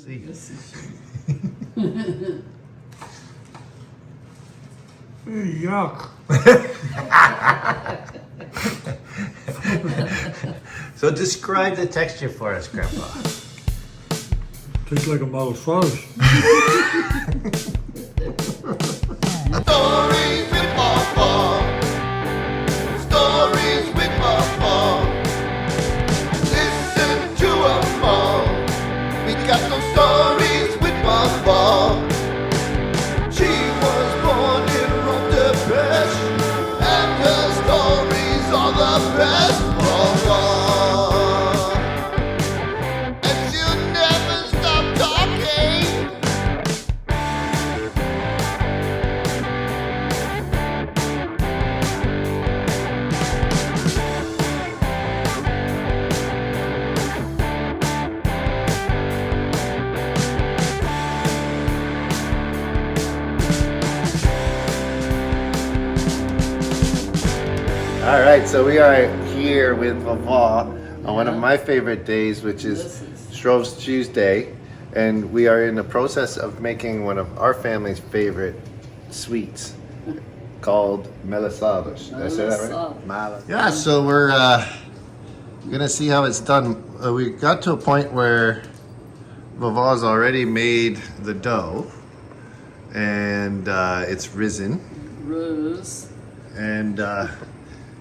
see. This is Yuck. So describe the texture for us, Grandpa. Tastes like a Malassadas. Stories with Papa. Stories with Papa. Listen to 'em all. We got some stories with Papa. She was born in Budapest, and her stories are the best. Papa. And she'll never stop talking. All right, so we are here with Vavo on one of my favorite days, which is Shrove Tuesday, and we are in the process of making one of our family's favorite sweets called Malassadas. Did I say that right? Malassadas. Yeah, so we're gonna see how it's done. We got to a point where Vavo's already made the dough, and it's risen, Rose. and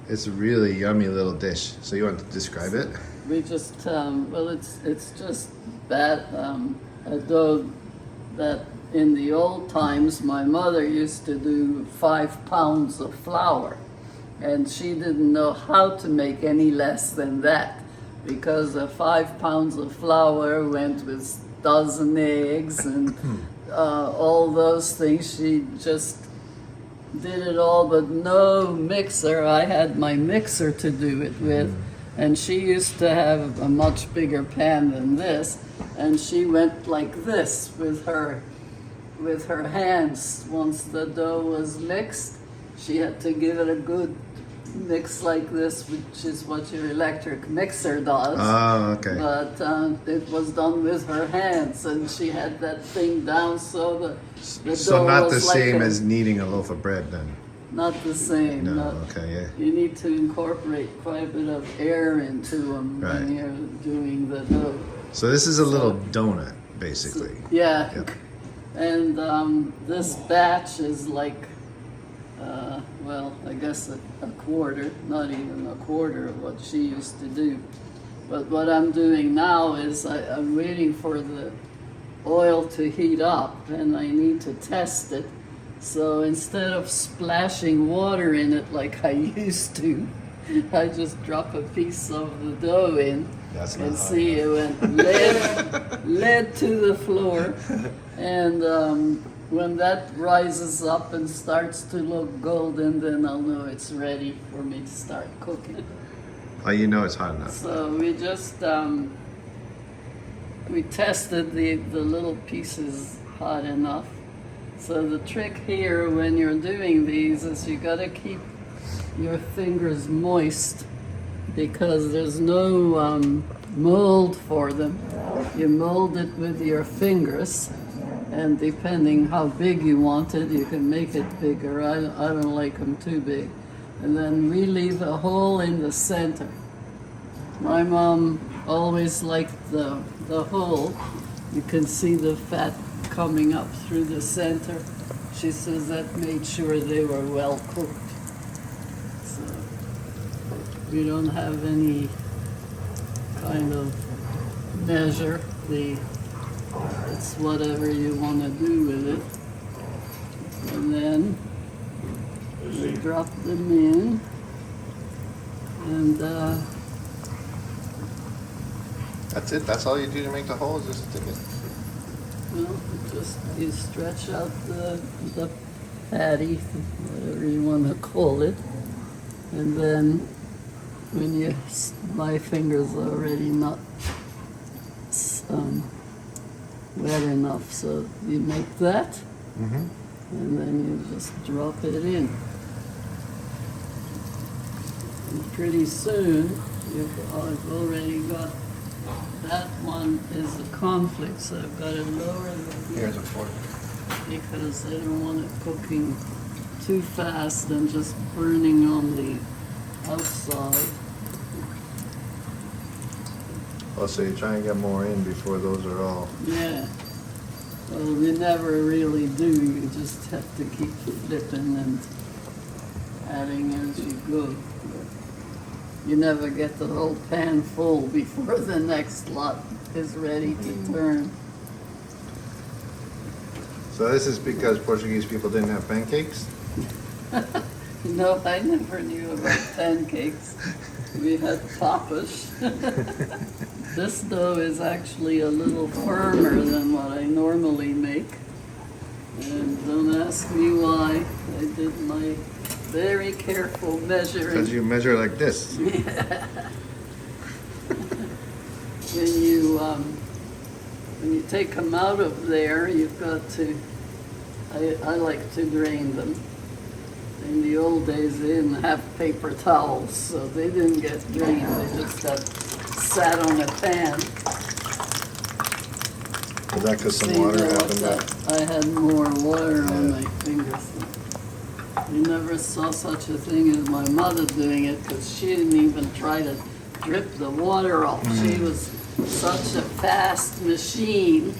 it's a really yummy little dish. So you want to describe it? We just well, it's just that a dough that in the old times my mother used to do 5 pounds of flour, and she didn't know how to make any less than that, because 5 pounds of flour went with dozen eggs and all those things. She just did it all, but no mixer. I had my mixer to do it with, and she used to have a much bigger pan than this, and she went like this with her hands. Once the dough was mixed, she had to give it a good mix like this, which is what your electric mixer does. Oh, okay. But it was done with her hands, and she had that thing down so the So dough not the was like same a- as kneading a loaf of bread then? Not the same. No, not- okay, yeah. You need to incorporate quite a bit of air into them Right. when you're doing the dough. So this is a little donut, basically. Yeah. Yep. And this batch is like, well, I guess a quarter, not even a quarter of what she used to do. But what I'm doing now is I'm waiting for the oil to heat up, and I need to test it. So instead of splashing water in it like I used to, I just drop a piece of the dough in That's not and hard see it went lead to the floor. And when that rises up and starts to look golden, then I'll know it's ready for me to start cooking. Oh, you know it's hot enough. So we just we tested the little pieces hot enough. So the trick here when you're doing these is you gotta keep your fingers moist, because there's no mold for them. You mold it with your fingers, and depending how big you want it, you can make it bigger. I don't like them too big. And then we leave a hole in the center. My mom always liked the hole. You can see the fat coming up through the center. She says that made sure they were well cooked. So we don't have any kind of measure. It's whatever you want to do with it. And then we drop them in, and That's it? That's all you do to make the hole? Is just stick it? well, just you stretch out the patty, whatever you want to call it, and then when my fingers are already not wet enough, so you make that, and then you just drop it in. And pretty soon, I've already got That one is a conflict, so I've got to lower the Here's a fork. because I don't want it cooking too fast and just burning on the outside. Oh, so you try and get more in before those are all. Yeah. Well, you never really do. You just have to keep flipping and adding as you go. You never get the whole pan full before the next lot is ready to turn. So this is because Portuguese people didn't have pancakes? No, I never knew about pancakes. We had papas. This dough is actually a little firmer than what I normally make. And don't ask me why. I did my very careful measuring. Because you measure like this. When you take them out of there, you've got to, I like to drain them. In the old days, they didn't have paper towels, so they didn't get drained. They just got sat on a pan. Is that because some See, water there happened? was I had more water on my fingers. You never saw such a thing as my mother doing it, because she didn't even try to drip the water off. She was such a fast machine.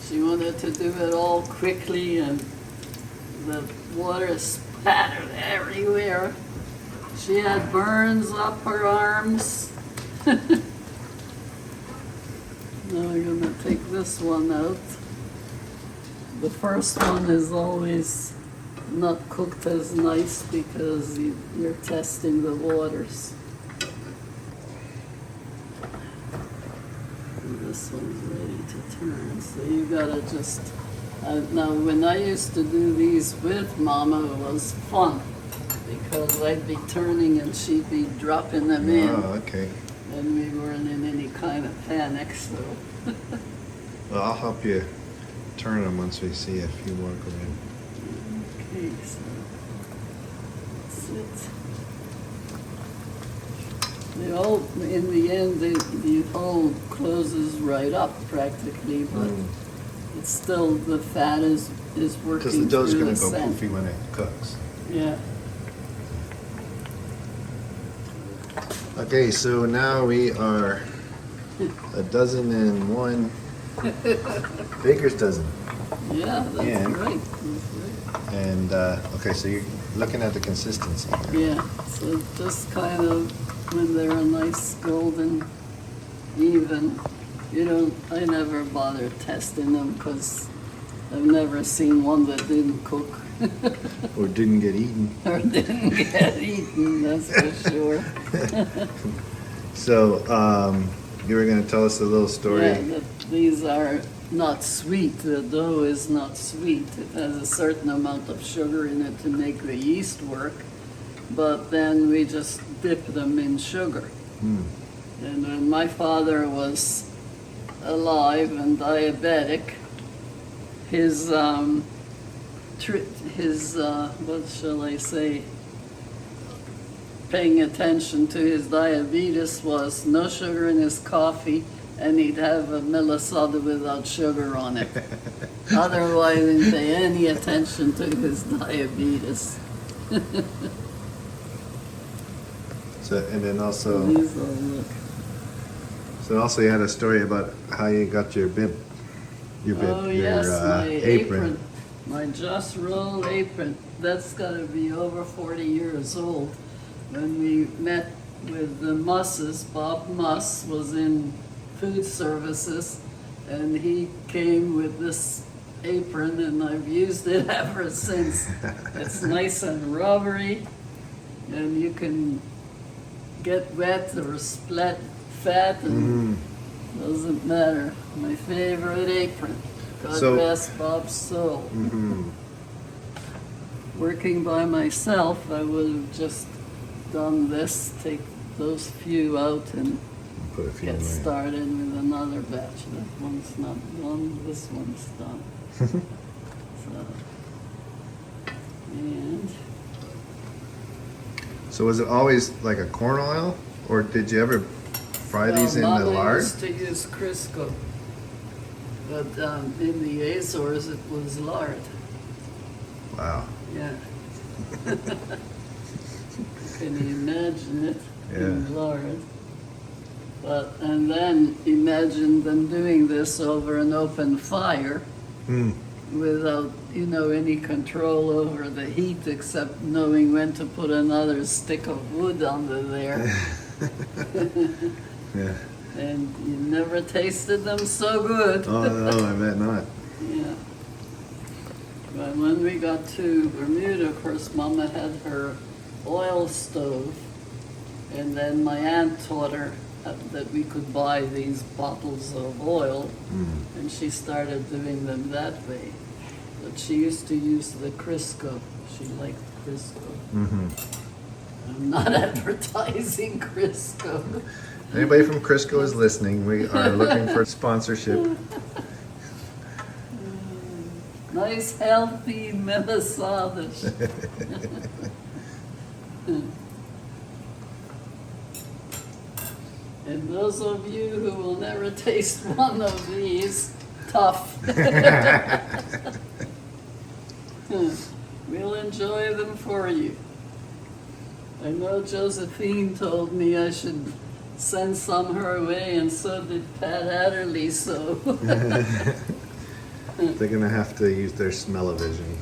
She wanted to do it all quickly, and the water spattered everywhere. She had burns up her arms. Now I'm gonna take this one out. The first one is always not cooked as nice because you're testing the waters. And this one's ready to turn, so you gotta just, now when I used to do these with Mama, it was fun because I'd be turning and she'd be dropping them in. Oh, okay. And we weren't in any kind of panic, so. Well, I'll help you turn them once we see a few more go in. Okay, so that's it. In the end, the hole closes right up practically, but it's still, the fat is working Because the dough's through going the to go center. poofy when it cooks. Yeah. Okay, so now we are 12 baker's dozen. Yeah, that's Yeah. right. That's right. And, okay, so you're looking at the consistency here. Yeah, so just kind of when they're a nice golden even, I never bother testing them because I've never seen one that didn't cook. Or didn't get eaten. Or didn't get eaten, that's for sure. So, you were going to tell us a little story. Yeah, these are not sweet. The dough is not sweet. It has a certain amount of sugar in it to make the yeast work, but then we just dip them in sugar. And when my father was alive and diabetic, his what shall I say, paying attention to his diabetes was no sugar in his coffee, and he'd have a Malassadas without sugar on it. Otherwise, he didn't pay any attention to his diabetes. So, and then also, These all look. so also you had a story about how you got your bib, Oh yes, my apron. my Just Roll apron. That's got to be over 40 years old. When we met with the Musses, Bob Muss was in food services, and he came with this apron, and I've used it ever since. It's nice and rubbery, and you can get wet or splat fat, and doesn't matter. My favorite apron. God So- rest Bob's soul. Working by myself, I would have just done this, take those few out and Put a few get in there. started with another batch. That one's not done, this one's done. So, and So was it always like a corn oil, or did you ever fry these in the Mama lard? used to use Crisco, but in the Azores it was lard. Wow. Yeah. Can you imagine it in lard? But and then imagine them doing this over an open fire without, you know, any control over the heat except knowing when to put another stick of wood under there. Yeah. And you never tasted them so good. Oh no, I bet not. Yeah. But when we got to Bermuda, of course, Mama had her oil stove, and then my aunt taught her that we could buy these bottles of oil, and she started doing them that way. But she used to use the Crisco. She liked Crisco. I'm not advertising Crisco. Anybody from Crisco is listening. We are looking for sponsorship. Nice, healthy Malassadas. And those of you who will never taste one of these, tough. We'll enjoy them for you. I know Josephine told me I should send some her way, and so did Pat Adderley, so. They're gonna have to use their smell-o-vision.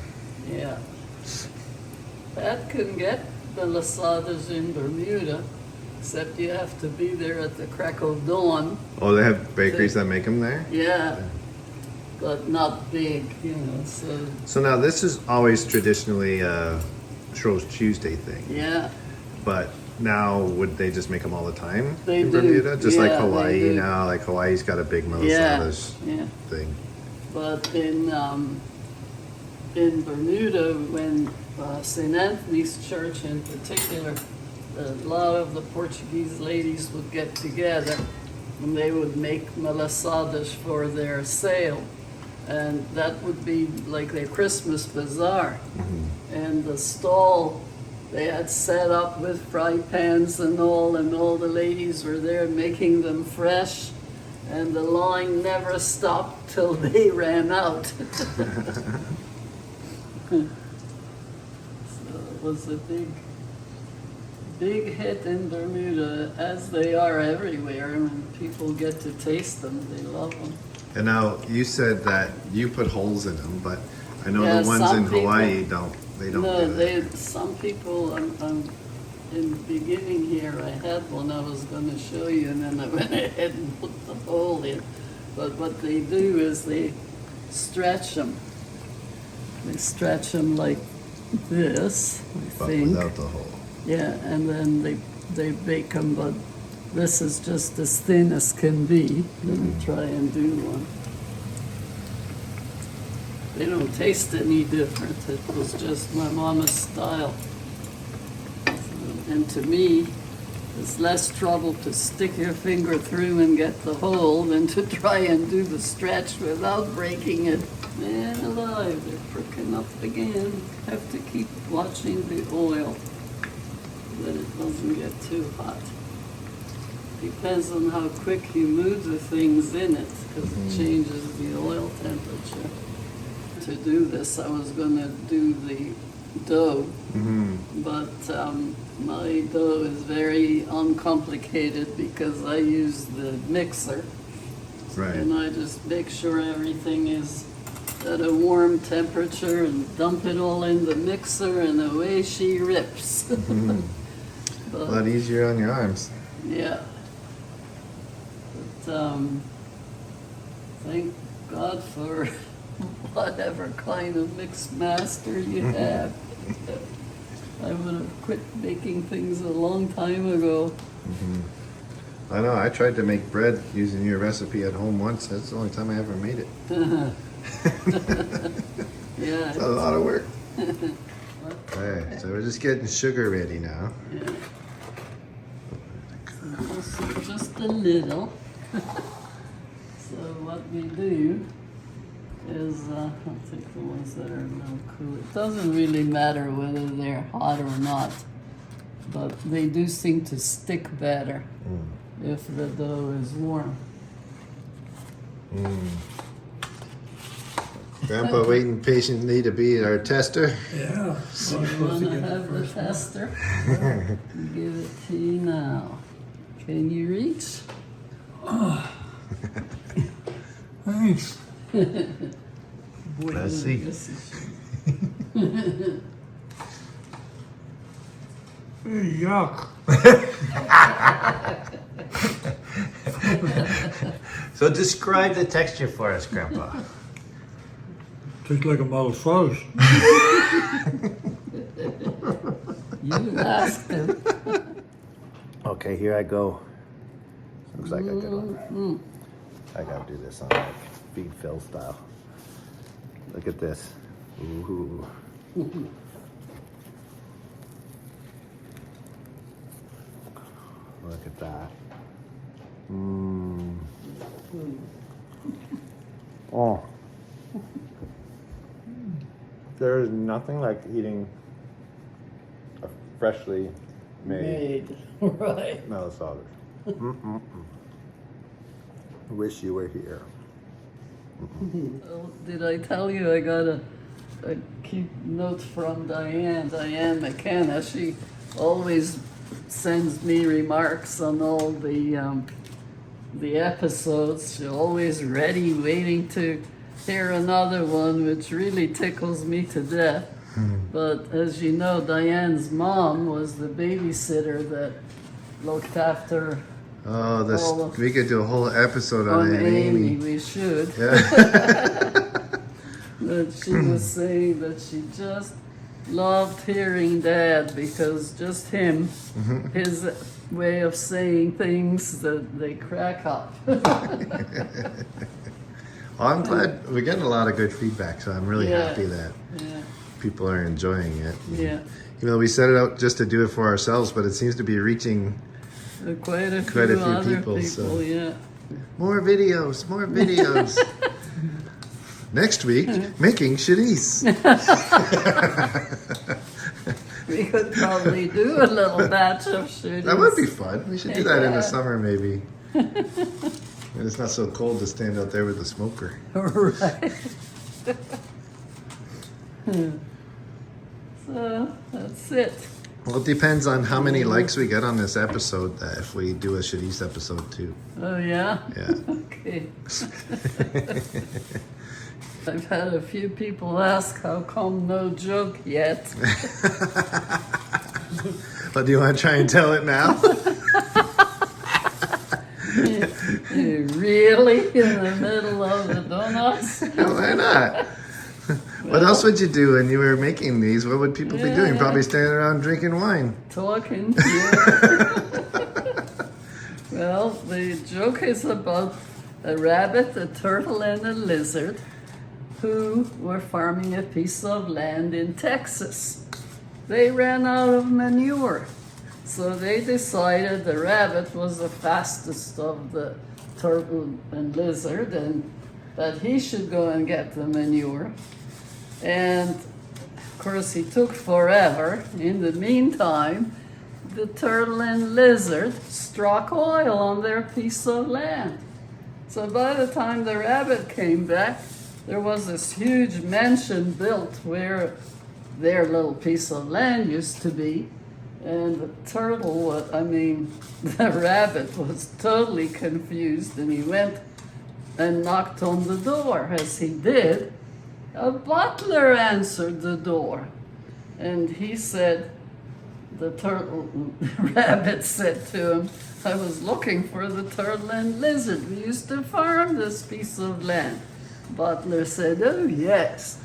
Yeah. Pat can get Malassadas in Bermuda, except you have to be there at the crack of dawn. Oh, they have bakeries that make them there? Yeah, but not big, you know, so, So now this is always traditionally a Shrove Tuesday thing. yeah. But now would they just make them all the time They in do. Bermuda? Just like Yeah, they Hawaii do. now, like Hawaii's got a big Yeah, Malassadas yeah. thing. But in Bermuda, when St. Anthony's Church in particular, a lot of the Portuguese ladies would get together and they would make malassadas for their sale. And that would be like their Christmas bazaar. And the stall they had set up with fry pans and all the ladies were there making them fresh. And the line never stopped till they ran out. So it was a big hit in Bermuda, as they are everywhere. When people get to taste them, they love them. And now you said that you put holes in them, but I know Yeah, the ones some in people- Hawaii don't. They don't No, do that. some people, in the beginning here, I had one I was going to show you, and then I went ahead and put the hole in. But what they do is they stretch them. They stretch them like this, I But think. without the hole. Yeah, and then they bake them, but this is just as thin as can be. Let me try and do one. They don't taste any different. It was just my mama's style. And to me, it's less trouble to stick your finger through and get the hole than to try and do the stretch without breaking it. Man alive, they're pricking up again. Have to keep watching the oil so that it doesn't get too hot. Depends on how quick you move the things in it, because it changes the oil temperature. To do this, I was going to do the dough, but my dough is very uncomplicated because I use the mixer, Right. and I just make sure everything is at a warm temperature and dump it all in the mixer, and away she rips. A But, lot easier on your arms. yeah. But thank God for whatever kind of mixed master you have. I would have quit making things a long time ago. I know, I tried to make bread using your recipe at home once. That's the only time I ever made it. Yeah. It's a lot of work. Okay, so we're just getting sugar ready now. Yeah. Just a little. So what we do is, I'll take the ones that are now cool. It doesn't really matter whether they're hot or not, but they do seem to stick better if the dough is warm. Grandpa waiting patiently to be our tester. Yeah. You want to have the tester? Give it to you now. Can you reach? Thanks. Let's see. This is- Yuck. So describe the texture for us, Grandpa. Tastes like a Malassadas. You asked him. Okay, here I go. Looks like I gotta do this on like feed fill style. Look at this. Ooh. Look at that. Mmm. Oh. There is nothing like eating a freshly made Right. Malassadas. Wish you were here. Oh, did I tell you I got a keep note from Diane McKenna? She always sends me remarks on all the episodes. She's always ready, waiting to hear another one, which really tickles me to death. But as you know, Diane's mom was the babysitter that looked after Oh, this all of- we could do a whole episode on on Aunt Amy. Amy. We should. Yeah. But she was saying that she just loved hearing Dad because just him, his way of saying things, that they crack up. Well, I'm glad we're getting a lot of good feedback, so I'm really Yeah. happy that Yeah, people are enjoying it. yeah. Even though we set it out just to do it for ourselves, but it seems to be reaching Quite a Quite a few few other people, so- yeah. more videos, more videos. Next week, making chorizo. We could probably do a little batch of shootings. That would be fun. We should do that in Yeah. the summer, maybe. And it's not so cold to stand out there with the smoker. Right. So that's it. Well, it depends on how many likes we get on this episode. If we do a chorizo episode too. Oh yeah? Yeah. Okay. I've had a few people ask how come no joke yet. But do you want to try and tell it now? Really? In the middle of the donuts? Why not? What else would you do when you were making these? What would people be doing? Yeah. Probably standing around drinking wine. Talking. Yeah. Well, the joke is about a rabbit, a turtle, and a lizard who were farming a piece of land in Texas. They ran out of manure, so they decided the rabbit was the fastest of the turtle and lizard, and that he should go and get the manure. And of course, he took forever. In the meantime, the turtle and lizard struck oil on their piece of land. So by the time the rabbit came back, there was this huge mansion built where their little piece of land used to be. And the the rabbit was totally confused, and he went and knocked on the door. As he did, a butler answered the door. And he said, the rabbit said to him, I was looking for the turtle and lizard. We used to farm this piece of land. Butler said, oh yes,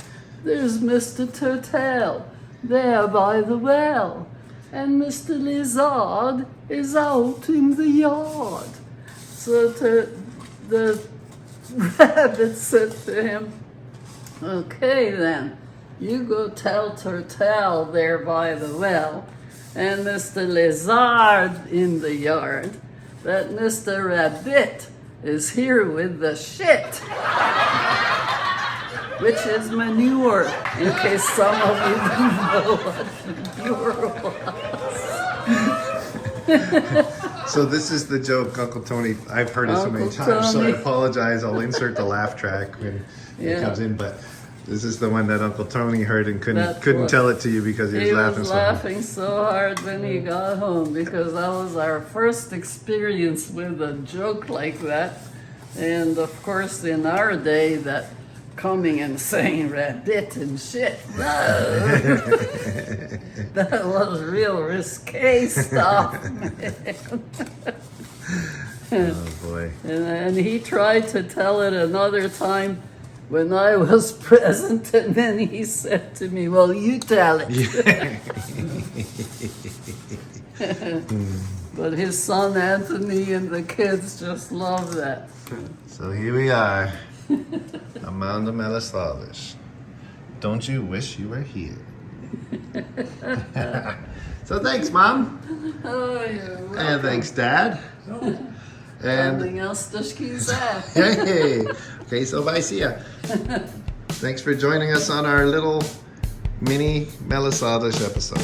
there's Mr. Turtle there by the well. And Mr. Lizard is out in the yard. So the rabbit said to him, okay then, you go tell Turtle there by the well and Mr. Lizard in the yard that Mr. Rabbit is here with the shit, which is manure, in case some of you didn't know what manure was. So this is the joke, Uncle Tony. I've heard it so many Uncle times, so I Tony. apologize. I'll insert the laugh track when it Yeah. comes in, but this is the one that Uncle Tony heard and That's couldn't what- tell it to you because he was He laughing was so hard. laughing so hard when he got home because that was our first experience with a joke like that. And of course, in our day, that coming and saying rabbit and shit, no. That was real risque stuff, man. Oh boy. And he tried to tell it another time when I was present, and then he said to me, well, you tell it. But his son Anthony and the kids just love that. So here we are, Amanda Malassadas. Don't you wish you were here? So thanks, Mom. Oh, you're welcome. And thanks, Dad. And Something else to squeeze out. hey, okay, so bye, see ya. Thanks for joining us on our little mini Malassadas episode.